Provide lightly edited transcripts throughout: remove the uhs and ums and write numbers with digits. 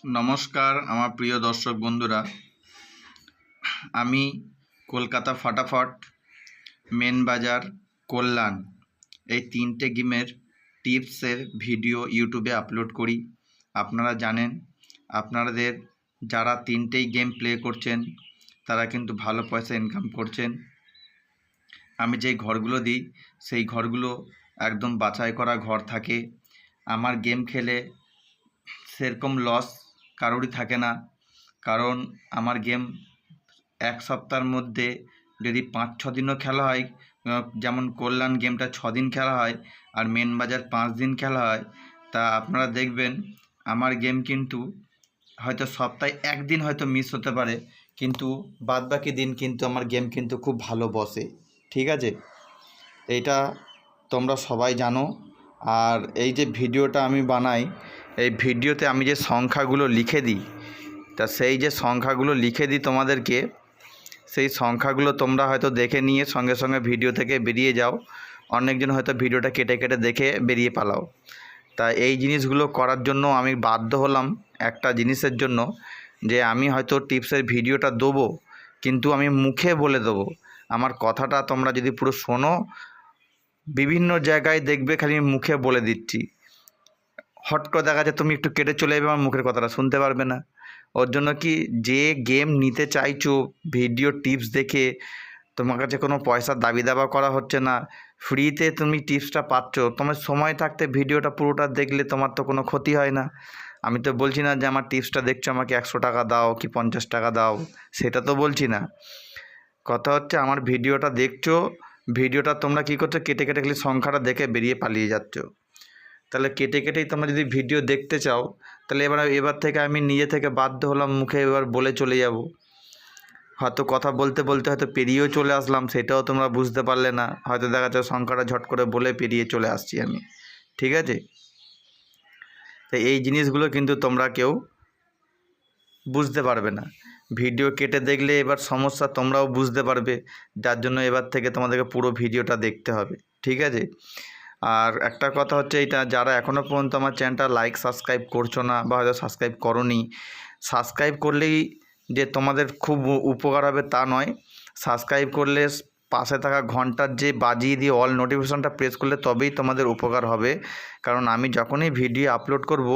নমস্কার আমার প্রিয় দর্শক বন্ধুরা, আমি কলকাতা ফাটাফট, মেন বাজার, কল্যাণ এই তিনটে গেমের টিপসের ভিডিও ইউটিউবে আপলোড করি। আপনারা জানেন, আপনাদের যারা তিনটেই গেম প্লে করছেন তারা কিন্তু ভালো পয়সা ইনকাম করছেন। আমি যেই ঘরগুলো দিই সেই ঘরগুলো একদম বাছাই করা ঘর থাকে। আমার গেম খেলে সেরকম লস কারোরই থাকে না, কারণ আমার গেম এক সপ্তাহের মধ্যে যদি 5-6 দিনও খেলা হয়, যেমন কল্যাণ গেমটা 6 দিন খেলা হয় আর মেন বাজার 5 দিন খেলা হয়, তা আপনারা দেখবেন আমার গেম কিন্তু হয়তো সপ্তাহে একদিন হয়তো মিস হতে পারে, কিন্তু বাদবাকি দিন কিন্তু আমার গেম কিন্তু খুব ভালো বসে। ঠিক আছে, এইটা তোমরা সবাই জানো। আর এই যে ভিডিওটা আমি বানাই, এই ভিডিওতে আমি যে সংখ্যাগুলো লিখে দিই, তা সেই যে সংখ্যাগুলো লিখে দিই তোমাদেরকে, সেই সংখ্যাগুলো তোমরা হয়তো দেখে নিয়ে সঙ্গে সঙ্গে ভিডিও থেকে বেরিয়ে যাও। অনেকজন হয়তো ভিডিওটা কেটে কেটে দেখে বেরিয়ে পালাও। তা এই জিনিসগুলো করার জন্য আমি বাধ্য হলাম একটা জিনিসের জন্য, যে আমি হয়তো টিপসের ভিডিওটা দেবো, কিন্তু আমি মুখে বলে দেবো। আমার কথাটা তোমরা যদি পুরো শোনো, বিভিন্ন জায়গায় দেখবে খালি মুখে বলে দিচ্ছি। হট করে দেখা যায় তুমি একটু কেটে চলে যাবে, আমার মুখের কথাটা শুনতে পারবে না। ওর জন্য কি, যে গেম নিতে চাইছো ভিডিও টিপস দেখে, তোমার কাছে কোনো পয়সার দাবি দাবা করা হচ্ছে না, ফ্রিতে তুমি টিপসটা পাচ্ছ, তোমার সময় থাকতে ভিডিওটা পুরোটা দেখলে তোমার তো কোনো ক্ষতি হয় না। আমি তো বলছি না যে আমার টিপসটা দেখছো আমাকে 100 টাকা দাও কি 50 টাকা দাও, সেটা তো বলছি না। কথা হচ্ছে আমার ভিডিওটা দেখছো, ভিডিওটা তোমরা কী করছো, কেটে কেটে খালি সংখ্যাটা দেখে বেরিয়ে পালিয়ে যাচ্ছ। তাহলে কেটে কেটেই তোমরা যদি ভিডিও দেখতে চাও, তাহলে এবার থেকে আমি নিজে থেকে বাধ্য হলাম মুখে এবার বলে চলে যাব। হয়তো কথা বলতে বলতে হয়তো পেরিয়েও চলে আসলাম, সেটাও তোমরা বুঝতে পারলে না। হয়তো দেখা যাচ্ছে সংখ্যাটা ঝট করে বলে পেরিয়ে চলে আসছি আমি। ঠিক আছে, তো এই জিনিসগুলো কিন্তু তোমরা কেউ বুঝতে পারবে না। ভিডিও কেটে দেখলে এবার সমস্যা তোমরাও বুঝতে পারবে, যার জন্য এবার থেকে তোমাদেরকে পুরো ভিডিওটা দেখতে হবে। ঠিক আছে, আর একটা কথা হচ্ছে এইটা, যারা এখনও পর্যন্ত আমার চ্যানেলটা লাইক সাবস্ক্রাইব করছো না বা হয়তো সাবস্ক্রাইব করোনি, সাবস্ক্রাইব করলেই যে তোমাদের খুব উপকার হবে তা নয়। সাবস্ক্রাইব করলে পাশে থাকা ঘন্টার যে বাজিয়ে দিয়ে অল নোটিফিকেশনটা প্রেস করলে তবেই তোমাদের উপকার হবে। কারণ আমি যখনই ভিডিও আপলোড করব,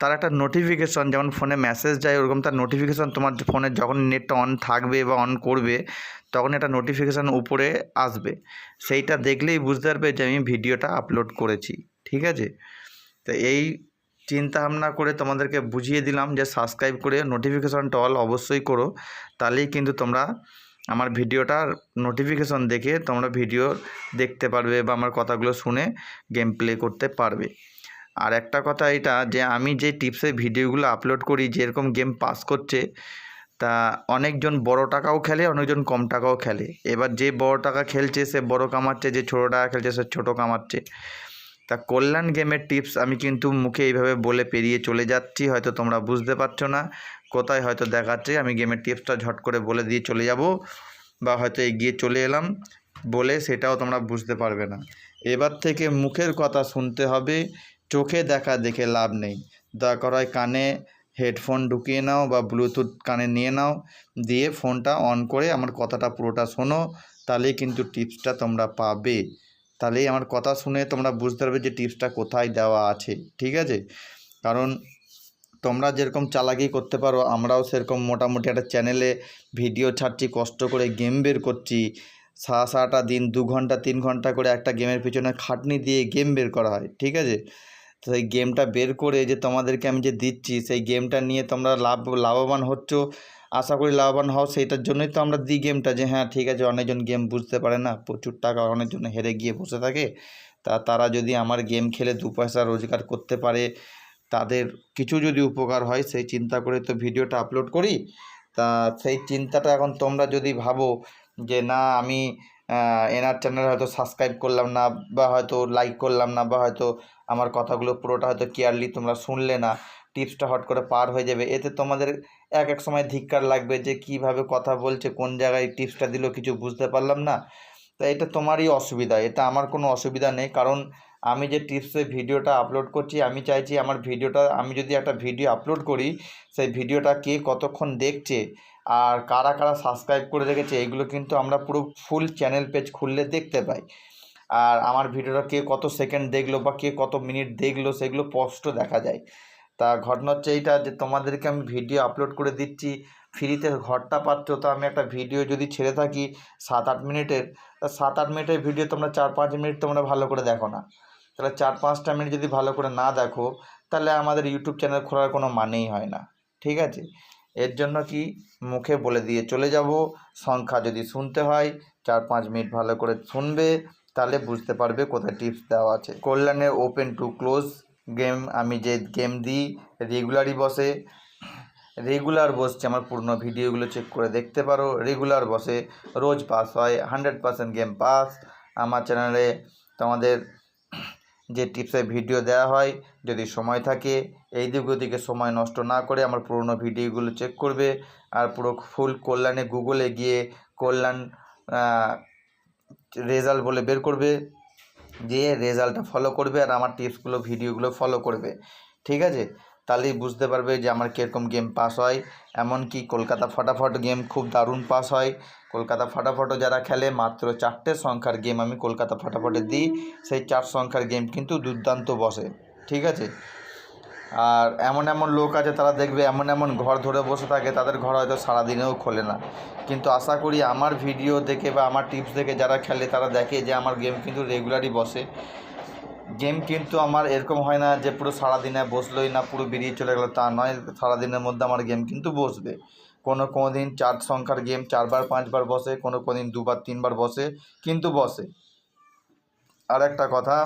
তার একটা নোটিফিকেশন, যেমন ফোনে মেসেজ যায় ওরকম তার নোটিফিকেশান তোমার ফোনে যখন নেটটা অন থাকবে বা অন করবে, তখন একটা নোটিফিকেশান উপরে আসবে। সেইটা দেখলেই বুঝতে পারবে যে আমি ভিডিওটা আপলোড করেছি। ঠিক আছে, তো এই চিন্তা ভাবনা করে তোমাদেরকে বুঝিয়ে দিলাম যে সাবস্ক্রাইব করে নোটিফিকেশানটা অল অবশ্যই করো, তাহলেই কিন্তু তোমরা আমার ভিডিওটার নোটিফিকেশন দেখে তোমরা ভিডিও দেখতে পারবে বা আমার কথাগুলো শুনে গেম প্লে করতে পারবে। আর একটা কথা এটা, যে আমি যে টিপসের ভিডিওগুলো আপলোড করি, যেরকম গেম পাস করছে, তা অনেকজন বড় টাকাও খেলে, অনেকজন কম টাকাও খেলে। এবার যে বড় টাকা খেলছে সে বড় কামাচ্ছে, যে ছোটো টাকা খেলছে সে ছোটো কামাচ্ছে। তা কল্যাণ গেমের টিপস আমি কিন্তু মুখে এইভাবে বলে পেরিয়ে চলে যাচ্ছি, হয়তো তোমরা বুঝতে পারছো না কোথায় হয়তো দেখাচ্ছে আমি গেমের টিপসটা ঝট করে বলে দিয়ে চলে যাব, বা হয়তো এগিয়ে চলে এলাম বলে, সেটাও তোমরা বুঝতে পারবে না। এবার থেকে মুখের কথা শুনতে হবে, চোখে দেখা দেখে লাভ নেই। দরকার হয় কানে হেডফোন ঢুকিয়ে নাও বা ব্লুটুথ কানে নিয়ে নাও, দিয়ে ফোনটা অন করে আমার কথাটা পুরোটা শোনো, তাহলেই কিন্তু টিপসটা তোমরা পাবে। তাহলেই আমার কথা শুনে তোমরা বুঝতে পারবে যে টিপসটা কোথায় দেওয়া আছে। ঠিক আছে, কারণ তোমরা যেরকম চালাকি করতে পারো, আমরাও সেরকম মোটামুটি একটা চ্যানেলে ভিডিও ছাড়ছি, কষ্ট করে গেম বের করছি। সারাটা দিন 2 ঘন্টা 3 ঘন্টা করে একটা গেমের পিছনে খাটনি দিয়ে গেম বের করা হয়। ঠিক আছে, তো সেই গেমটা বের করে যে তোমাদেরকে আমি যে দিচ্ছি, সেই গেমটা নিয়ে তোমরা লাভবান হচ্ছ, আশা করি লাভবান হও। সেইটার জন্যই তো আমরা দিই গেমটা, যে হ্যাঁ ঠিক আছে, অনেকজন গেম বুঝতে পারে না, প্রচুর টাকা অনেকজন হেরে গিয়ে বসে থাকে, তারা যদি আমার গেম খেলে 2 পয়সা রোজগার করতে পারে, তাদের কিছু যদি উপকার হয়, সেই চিন্তা করে তো ভিডিওটা আপলোড করি। তা সেই চিন্তাটা এখন তোমরা যদি ভাবো যে না, আমি এনার চ্যানেল হয়তো সাবস্ক্রাইব করলাম না, বা হয়তো লাইক করলাম না, বা হয়তো আমার কথাগুলো পুরোটা হয়তো কেয়ারলি তোমরা শুনলে না, টিপসটা হট করে পার হয়ে যাবে, এতে তোমাদের এক সময় ধিক্কার লাগবে যে কিভাবে কথা বলছে, কোন জায়গায় টিপসটা দিল কিছু বুঝতে পারলাম না। তা এটা তোমারই অসুবিধা, এটা আমার কোনো অসুবিধা নেই। কারণ আমি যে টিপসের ভিডিওটা আপলোড করছি, আমি চাইছি আমার ভিডিওটা, আমি যদি একটা ভিডিও আপলোড করি, সেই ভিডিওটা কে কতক্ষণ দেখছে আর কারা কারা সাবস্ক্রাইব করে রেখেছে, এগুলো কিন্তু আমরা পুরো ফুল চ্যানেল পেজ খুললে দেখতে পাই। আর আমার ভিডিওটা কে কত সেকেন্ড দেখলো বা কে কত মিনিট দেখলো সেগুলো স্পষ্ট দেখা যায়। তা ঘটনা হচ্ছে এইটা, যে তোমাদেরকে আমি ভিডিও আপলোড করে দিচ্ছি, ফ্রিতে ঘরটা পাচ্ছ। তো আমি একটা ভিডিও যদি ছেড়ে থাকি 7-8 মিনিটের, তা 7-8 মিনিটের ভিডিও তোমরা 4-5 মিনিট তোমরা ভালো করে দেখো না। তাহলে 4-5টা মিনিট যদি ভালো করে না দেখো, তাহলে আমাদের ইউটিউব চ্যানেল খোলার কোনো মানেই হয় না। ঠিক আছে, এর জন্য কি মুখে বলে দিয়ে চলে যাব, সংখ্যা যদি শুনতে হয় 4-5 মিনিট ভালো করে শুনবে, তাহলে বুঝতে পারবে কোথায় টিপস দেওয়া আছে। কল্যাণের ওপেন টু ক্লোজ গেম, আমি যে গেম দিই রেগুলারই বসে, রেগুলার বসছে, আমার পুরনো ভিডিওগুলো চেক করে দেখতে পারো, রেগুলার বসে, রোজ পাস হয়, 100% গেম পাস। আমার চ্যানেলে তোমাদের যে টিপসের ভিডিও দেওয়া হয়, যদি সময় থাকে এই দিক ওদিকে সময় নষ্ট না করে আমার পুরনো ভিডিওগুলো চেক করবে, আর পুরো ফুল কল্যাণে গুগলে গিয়ে কল্যাণ রেজাল্ট বলে বের করবে, দিয়ে রেজাল্টটা ফলো করবে আর আমার টিপসগুলো ভিডিওগুলো ফলো করবে। ঠিক আছে, তাহলেই বুঝতে পারবে যে আমার কীরকম গেম পাস হয়। এমনকি কলকাতা ফাটাফট গেম খুব দারুণ পাস হয়। কলকাতা ফাটাফটও যারা খেলে, মাত্র 4টে সংখ্যার গেম আমি কলকাতা ফাটাফটে দিই, সেই 4 সংখ্যার গেম কিন্তু দুর্দান্ত বসে। ঠিক আছে, আর এমন এমন লোক আছে তারা দেখবে এমন এমন ঘর ধরে বসে থাকে, তাদের ঘর হয়তো সারাদিনেও খোলে না, কিন্তু আশা করি আমার ভিডিও দেখে বা আমার টিপস দেখে যারা খেলে তারা দেখে যে আমার গেম কিন্তু রেগুলারই বসে। গেম কিন্তু আমার এরকম হয় না যে পুরো সারাদিনে বসলোই না, পুরো বেরিয়ে চলে গেলো, তা নয়। সারাদিনের মধ্যে আমার গেম কিন্তু বসবে। কোনো দিন 4 সংখ্যার গেম 4বার 5বার বসে, কোনো দিন 2বার 3বার বসে, কিন্তু বসে। আর একটা কথা,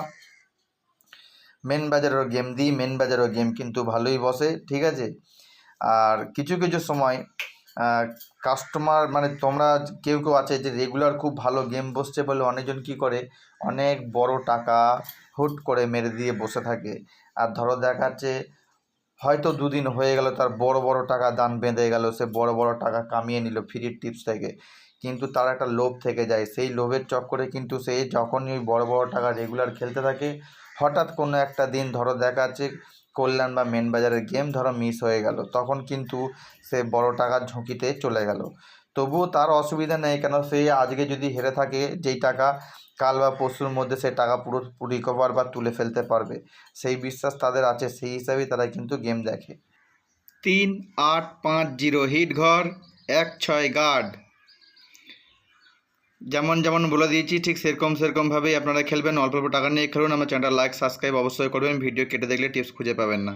মেন বাজারেরও গেম দিই, মেন বাজারেরও গেম কিন্তু ভালোই বসে। ঠিক আছে, আর কিছু কিছু সময় কাস্টমার, মানে তোমরা কেউ কেউ আছে যে রেগুলার খুব ভালো গেম বসছে বলে অনেকজন কী করে, অনেক বড় টাকা হুট করে মেরে দিয়ে বসে থাকে। আর ধরো দেখাচ্ছে হয়তো 2 দিন হয়ে গেল, তার বড় বড় টাকা দান বেঁধে গেল, সে বড় বড় টাকা কামিয়ে নিল ফ্রি টিপস থেকে, কিন্তু তার একটা লোভ থেকে যায়। সেই লোভের চক্করে কিন্তু সে যখনই ওই বড় বড় টাকা রেগুলার খেলতে থাকে, হঠাৎ কোনো একটা দিন ধরো দেখাচ্ছে কল্যাণ বা মেন বাজারের গেম ধরো মিস হয়ে গেল, তখন কিন্তু সে বড় টাকার ঝুঁকিতে চলে গেল। তবুও তার অসুবিধা নেই, কেন সে আজকে যদি হেরে থাকে, যেই টাকা কাল বা পরশুর মধ্যে সে টাকা পুরো রিকভার বা তুলে ফেলতে পারবে, সেই বিশ্বাস তাদের আছে, সেই হিসাবেই তারা কিন্তু গেম দেখে। 3-8-5-0 হিট ঘর, 1-6 গার্ড, যেমন যেমন বলে দিয়েছি ঠিক সেরকমভাবেই আপনারা খেলবেন। অল্প অল্প টাকা নিয়ে খেলুন। আমার চ্যানেলটা লাইক সাবস্ক্রাইব অবশ্যই করবেন। ভিডিও কেটে দেখলে টিপস খুঁজে পাবেন না।